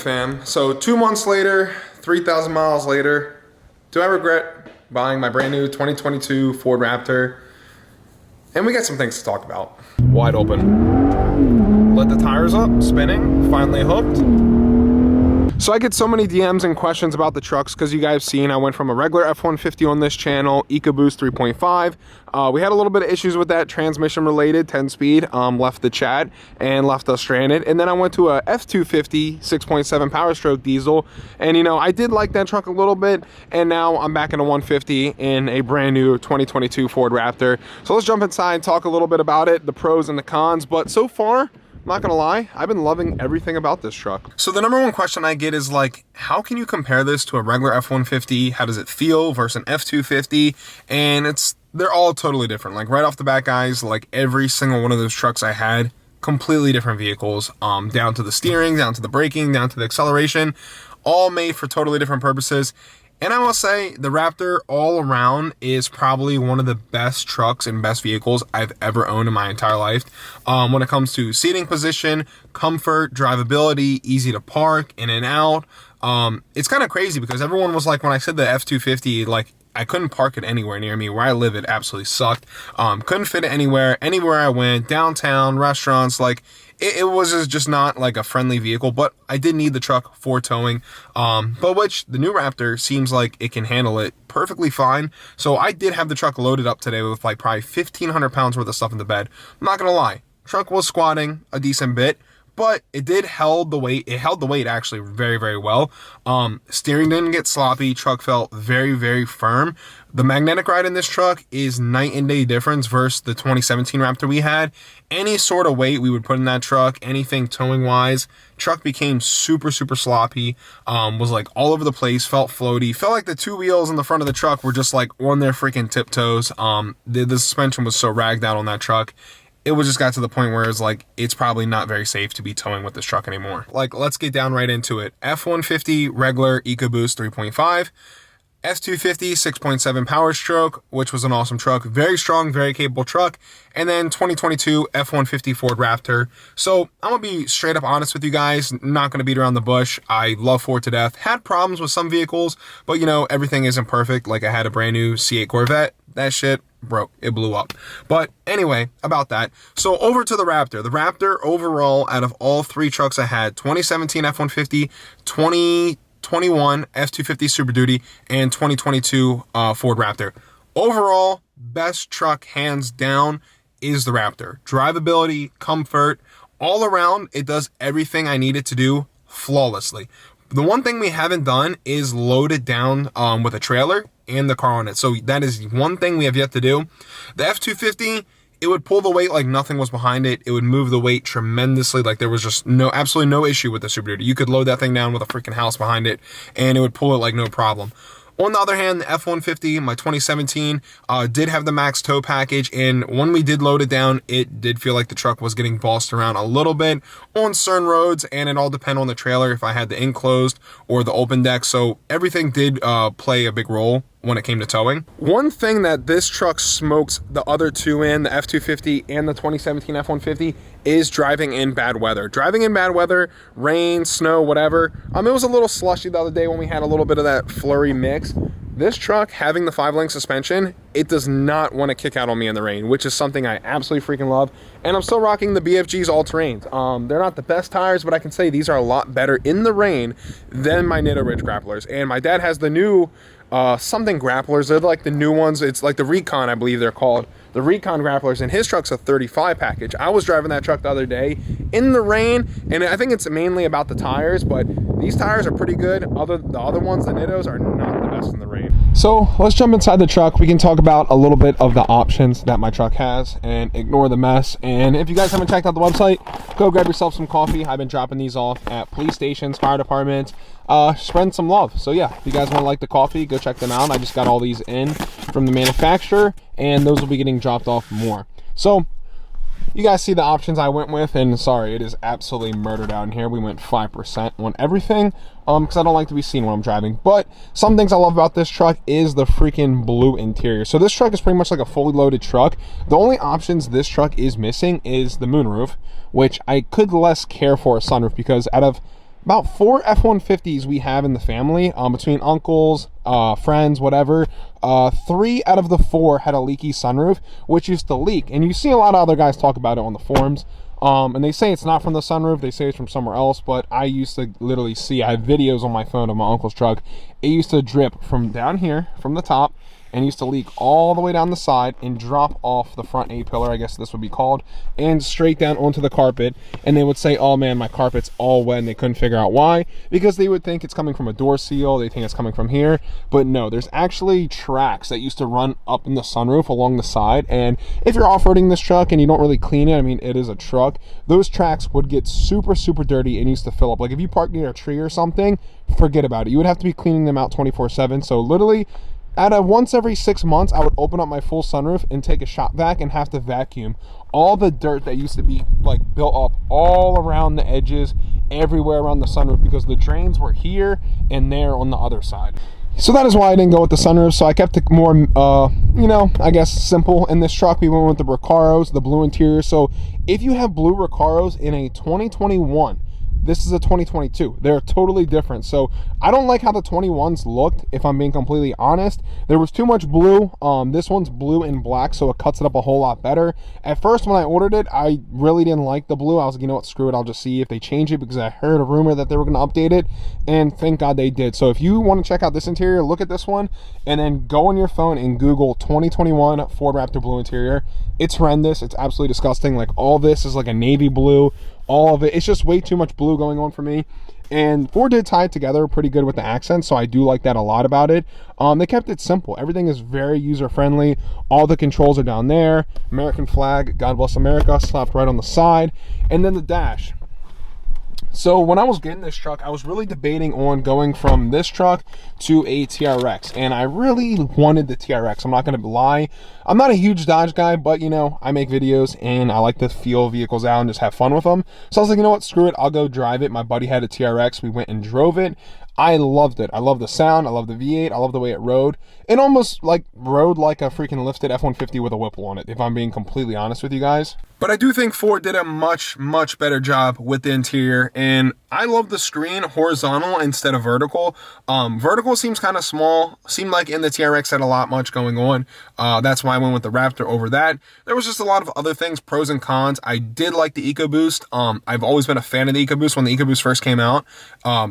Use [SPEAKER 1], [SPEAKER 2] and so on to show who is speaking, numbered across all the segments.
[SPEAKER 1] fam? So 2 months later, 3,000 miles later, do I regret buying my brand new 2022 Ford Raptor? And we got some things to talk about. Wide open. Let the tires up, spinning, finally hooked. So I get so many DMs and questions about the trucks because you guys have seen I went from a regular F-150 on this channel, EcoBoost 3.5. We had a little bit of issues with that, transmission related, 10-speed, left the chat and left us stranded. And then I went to a F-250 6.7 Power Stroke diesel, and you know, I did like that truck a little bit, and now I'm back in a 150 in a brand new 2022 Ford Raptor. So let's jump inside and talk a little bit about it, the pros and the cons. But so far, I'm not gonna lie, I've been loving everything about this truck. So the number one question I get is like, how can you compare this to a regular F-150? How does it feel versus an F-250? And they're all totally different. Like right off the bat, guys, like every single one of those trucks I had, completely different vehicles, down to the steering, down to the braking, down to the acceleration, all made for totally different purposes. And I will say the Raptor all around is probably one of the best trucks and best vehicles I've ever owned in my entire life. When it comes to seating position, comfort, drivability, easy to park, in and out. It's kind of crazy because everyone was like, when I said the F-250, like I couldn't park it anywhere near me. Where I live, it absolutely sucked. Couldn't fit it anywhere I went, downtown, restaurants, like it was just not like a friendly vehicle, but I did need the truck for towing, but which the new Raptor seems like it can handle it perfectly fine. So I did have the truck loaded up today with like probably 1,500 pounds worth of stuff in the bed. I'm not gonna lie, truck was squatting a decent bit, but it held the weight. It held the weight actually very, very well. Steering didn't get sloppy. Truck felt very, very firm. The magnetic ride in this truck is night and day difference versus the 2017 Raptor we had. Any sort of weight we would put in that truck, anything towing wise, truck became super, super sloppy. Was like all over the place, felt floaty, felt like the two wheels in the front of the truck were just like on their freaking tiptoes. The suspension was so ragged out on that truck. It was just got to the point where it's like, it's probably not very safe to be towing with this truck anymore. Like, let's get down right into it. F-150 regular EcoBoost 3.5, F-250 6.7 Power Stroke, which was an awesome truck, very strong, very capable truck, and then 2022 F-150 Ford Raptor. So I'm gonna be straight up honest with you guys, not gonna beat around the bush. I love Ford to death. Had problems with some vehicles, but you know, everything isn't perfect. Like I had a brand new C8 Corvette, that shit broke, it blew up. But anyway, about that. So over to the Raptor. The Raptor overall, out of all three trucks I had, 2017 F-150, 2021 F-250 Super Duty, and 2022 Ford Raptor. Overall, best truck hands down is the Raptor. Drivability, comfort, all around, it does everything I need it to do flawlessly. The one thing we haven't done is load it down with a trailer and the car on it. So that is one thing we have yet to do. The F-250, it would pull the weight like nothing was behind it. It would move the weight tremendously. Like there was just absolutely no issue with the Super Duty. You could load that thing down with a freaking house behind it and it would pull it like no problem. On the other hand, the F-150, my 2017, did have the max tow package, and when we did load it down, it did feel like the truck was getting bossed around a little bit on certain roads, and it all depended on the trailer, if I had the enclosed or the open deck, so everything did play a big role when it came to towing. One thing that this truck smokes the other two in, the F-250 and the 2017 F-150, is driving in bad weather. Driving in bad weather, rain, snow, whatever. It was a little slushy the other day when we had a little bit of that flurry mix. This truck, having the 5-link suspension, it does not want to kick out on me in the rain, which is something I absolutely freaking love. And I'm still rocking the BFG's all-terrains. They're not the best tires, but I can say these are a lot better in the rain than my Nitto Ridge grapplers. And my dad has the new something grapplers. They're like the new ones. It's like the Recon, I believe they're called. The Recon grapplers, and his truck's a 35 package. I was driving that truck the other day in the rain, and I think it's mainly about the tires, but these tires are pretty good. The other ones, the Nittos, are not the best in the rain. So let's jump inside the truck. We can talk about a little bit of the options that my truck has and ignore the mess. And if you guys haven't checked out the website, go grab yourself some coffee. I've been dropping these off at police stations, fire departments, spreading some love. So yeah, if you guys want to like the coffee, go check them out. I just got all these in from the manufacturer, and those will be getting dropped off more. So you guys see the options I went with, and sorry, it is absolutely murdered out in here. We went 5% on everything because I don't like to be seen when I'm driving. But some things I love about this truck is the freaking blue interior. So this truck is pretty much like a fully loaded truck. The only options this truck is missing is the moonroof, which I could less care for a sunroof, because out of about 4 F-150s we have in the family, between uncles, friends, whatever. 3 out of the 4 had a leaky sunroof, which used to leak. And you see a lot of other guys talk about it on the forums. And they say it's not from the sunroof, they say it's from somewhere else, but I used to literally see, I have videos on my phone of my uncle's truck. It used to drip from down here, from the top, and used to leak all the way down the side and drop off the front A-pillar, I guess this would be called, and straight down onto the carpet. And they would say, oh man, my carpet's all wet, and they couldn't figure out why, because they would think it's coming from a door seal, they think it's coming from here. But no, there's actually tracks that used to run up in the sunroof along the side, and if you're off-roading this truck and you don't really clean it, I mean, it is a truck, those tracks would get super, super dirty and used to fill up. Like if you park near a tree or something, forget about it. You would have to be cleaning them out 24/7. So literally, once every 6 months, I would open up my full sunroof and take a shop vac and have to vacuum all the dirt that used to be like built up all around the edges, everywhere around the sunroof, because the drains were here and there on the other side. So that is why I didn't go with the sunroof. So I kept it more, you know, I guess simple. In this truck, we went with the Recaros, the blue interior. So if you have blue Recaros in a 2021, this is a 2022. They're totally different. So I don't like how the 21s looked, if I'm being completely honest. There was too much blue. This one's blue and black, so it cuts it up a whole lot better. At first, when I ordered it, I really didn't like the blue. I was like, you know what, screw it. I'll just see if they change it, because I heard a rumor that they were going to update it, and thank God they did. So if you want to check out this interior, look at this one, and then go on your phone and Google 2021 Ford Raptor blue interior. It's horrendous. It's absolutely disgusting. Like, all this is like a navy blue. All of it, it's just way too much blue going on for me. And Ford did tie it together pretty good with the accents, so I do like that a lot about it. They kept it simple. Everything is very user-friendly. All the controls are down there. American flag, God bless America, slapped right on the side. And then the dash. So when I was getting this truck, I was really debating on going from this truck to a TRX, and I really wanted the TRX. I'm not going to lie. I'm not a huge Dodge guy, but you know, I make videos and I like to feel vehicles out and just have fun with them. So I was like, you know what, screw it, I'll go drive it. My buddy had a TRX. We went and drove it. I loved it. I love the sound. I love the V8. I love the way it rode. It almost like rode like a freaking lifted F-150 with a Whipple on it, if I'm being completely honest with you guys. But I do think Ford did a much, much better job with the interior, and I love the screen horizontal instead of vertical. Vertical seems kind of small. Seemed like in the TRX had a lot much going on. That's why I went with the Raptor over that. There was just a lot of other things, pros and cons. I did like the EcoBoost. I've always been a fan of the EcoBoost when the EcoBoost first came out.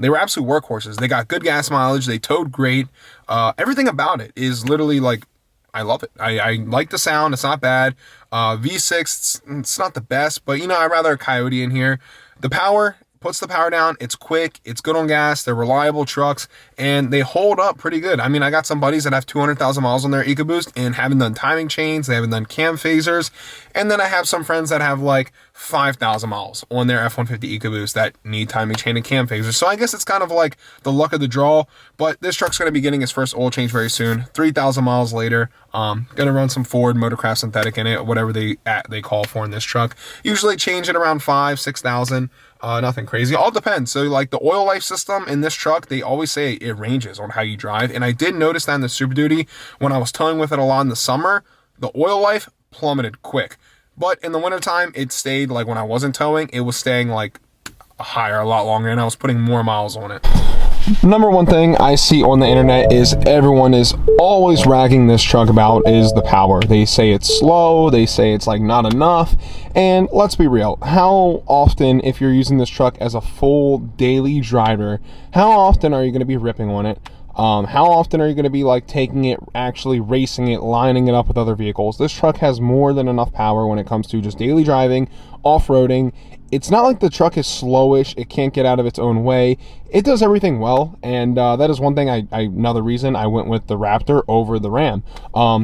[SPEAKER 1] They were absolute workhorses. They got good gas mileage. They towed great. Everything about it is literally like, I love it. I like the sound. It's not bad. V6, it's not the best, but you know, I'd rather a Coyote in here. The power, puts the power down. It's quick. It's good on gas. They're reliable trucks, and they hold up pretty good. I mean, I got some buddies that have 200,000 miles on their EcoBoost and haven't done timing chains. They haven't done cam phasers. And then I have some friends that have like 5,000 miles on their F-150 EcoBoost that need timing chain and cam phasers. So I guess it's kind of like the luck of the draw, but this truck's going to be getting its first oil change very soon. 3,000 miles later. Going to run some Ford Motorcraft synthetic in it, whatever they call for in this truck. Usually change it around 5,000-6,000. Nothing crazy. All depends. So like the oil life system in this truck, they always say it ranges on how you drive. And I did notice that in the Super Duty, when I was towing with it a lot in the summer, the oil life plummeted quick. But in the wintertime, it stayed, like when I wasn't towing, it was staying like higher, a lot longer, and I was putting more miles on it. Number one thing I see on the internet is everyone is always ragging this truck about is the power. They say it's slow, they say it's like not enough, and let's be real, how often, if you're using this truck as a full daily driver, how often are you going to be ripping on it? How often are you going to be like taking it, actually racing it, lining it up with other vehicles? This truck has more than enough power when it comes to just daily driving, off-roading. It's not like the truck is slowish. It can't get out of its own way. It does everything well, and that is one thing. Another reason I went with the Raptor over the Ram,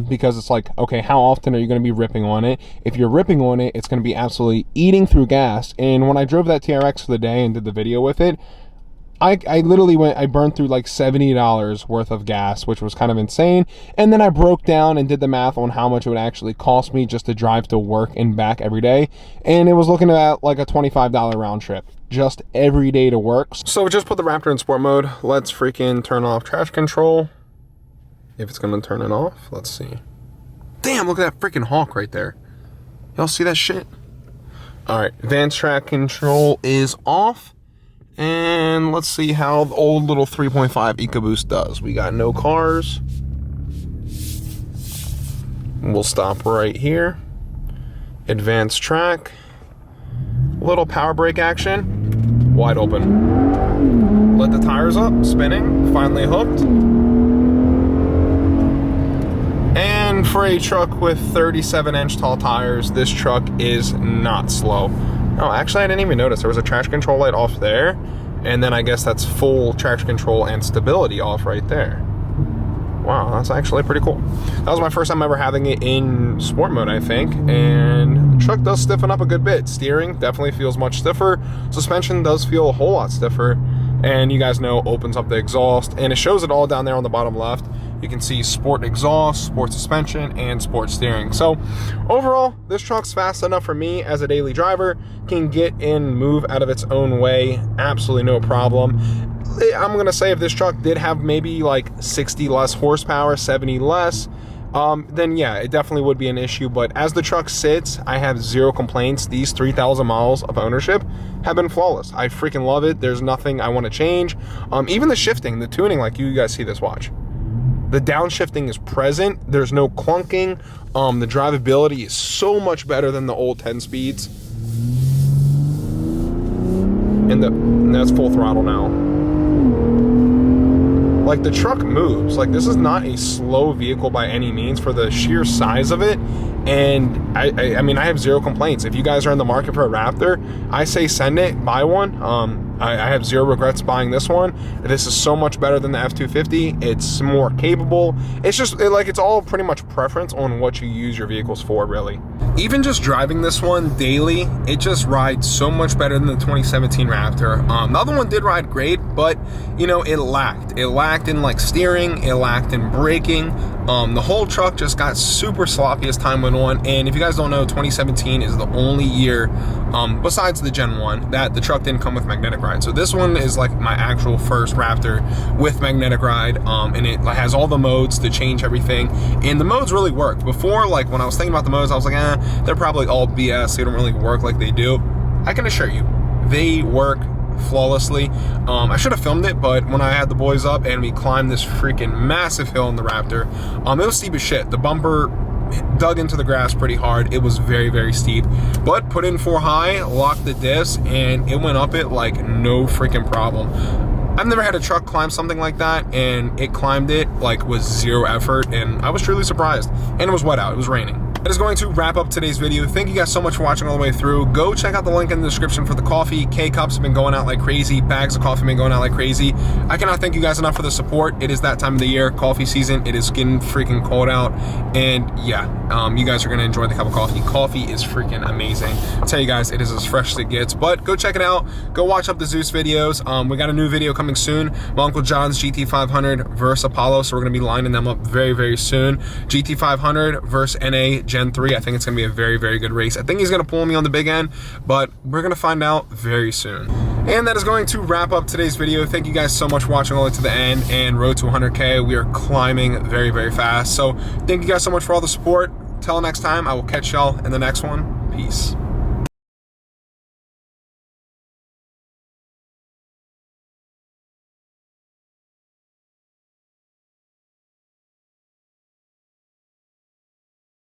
[SPEAKER 1] because it's like, okay, how often are you going to be ripping on it? If you're ripping on it, it's going to be absolutely eating through gas. And when I drove that TRX for the day and did the video with it, I literally I burned through like $70 worth of gas, which was kind of insane. And then I broke down and did the math on how much it would actually cost me just to drive to work and back every day. And it was looking at like a $25 round trip just every day to work. So just put the Raptor in sport mode. Let's freaking turn off traction control. If it's going to turn it off, let's see. Damn, look at that freaking Hawk right there. Y'all see that shit? All right, advanced track control is off. And let's see how the old little 3.5 EcoBoost does. We got no cars. We'll stop right here. Advanced track. Little power brake action. Wide open. Let the tires up, spinning, finally hooked. And for a truck with 37-inch tall tires, this truck is not slow. Oh, actually, I didn't even notice. There was a traction control light off there. And then I guess that's full traction control and stability off right there. Wow, that's actually pretty cool. That was my first time ever having it in sport mode, I think. And the truck does stiffen up a good bit. Steering definitely feels much stiffer. Suspension does feel a whole lot stiffer. And you guys know, opens up the exhaust. And it shows it all down there on the bottom left. You can see sport exhaust, sport suspension, and sport steering. So overall, this truck's fast enough for me as a daily driver. Can get and move out of its own way, absolutely no problem. I'm gonna say if this truck did have maybe like 60 less horsepower, 70 less, then yeah, it definitely would be an issue. But as the truck sits, I have zero complaints. These 3,000 miles of ownership have been flawless. I freaking love it. There's nothing I want to change. Even the shifting, the tuning, like you guys see this, watch. The downshifting is present. There's no clunking. The drivability is so much better than the old 10 speeds. And that's full throttle now. Like, the truck moves. Like, this is not a slow vehicle by any means for the sheer size of it. And I mean, I have zero complaints. If you guys are in the market for a Raptor, I say send it, buy one. I have zero regrets buying this one. This is so much better than the F250. It's more capable. It's just it's all pretty much preference on what you use your vehicles for, really. Even just driving this one daily, it just rides so much better than the 2017 Raptor. The other one did ride great, but you know, it lacked. It lacked in like steering, it lacked in braking. The whole truck just got super sloppy as time went on. And if you guys don't know, 2017 is the only year, besides the Gen 1, that the truck didn't come with magnetic ride. So this one is like my actual first Raptor with magnetic ride, and it has all the modes to change everything. And the modes really work. Before, like when I was thinking about the modes, I was like, they're probably all BS. They don't really work like they do. I can assure you, they work flawlessly. I should have filmed it, but when I had the boys up and we climbed this freaking massive hill in the Raptor, it was steep as shit. The bumper dug into the grass pretty hard. It was very, very steep, but put in 4 high, locked the disc, and it went up it like no freaking problem. I've never had a truck climb something like that, and it climbed it like with zero effort, and I was truly surprised. And it was wet out, it was raining. That is going to wrap up today's video. Thank you guys so much for watching all the way through. Go check out the link in the description for the coffee. K-Cups have been going out like crazy. Bags of coffee have been going out like crazy. I cannot thank you guys enough for the support. It is that time of the year, coffee season. It is getting freaking cold out. And yeah, you guys are going to enjoy the cup of coffee. Coffee is freaking amazing. I'll tell you guys, it is as fresh as it gets. But go check it out. Go watch up the Zeus videos. We got a new video coming soon. My Uncle John's GT500 versus Apollo. So we're going to be lining them up very, very soon. GT500 versus NA Gen 3. I think it's going to be a very, very good race. I think he's going to pull me on the big end, but we're going to find out very soon. And that is going to wrap up today's video. Thank you guys so much for watching all the way to the end, and road to 100K. We are climbing very, very fast. So thank you guys so much for all the support. Till next time, I will catch y'all in the next one. Peace.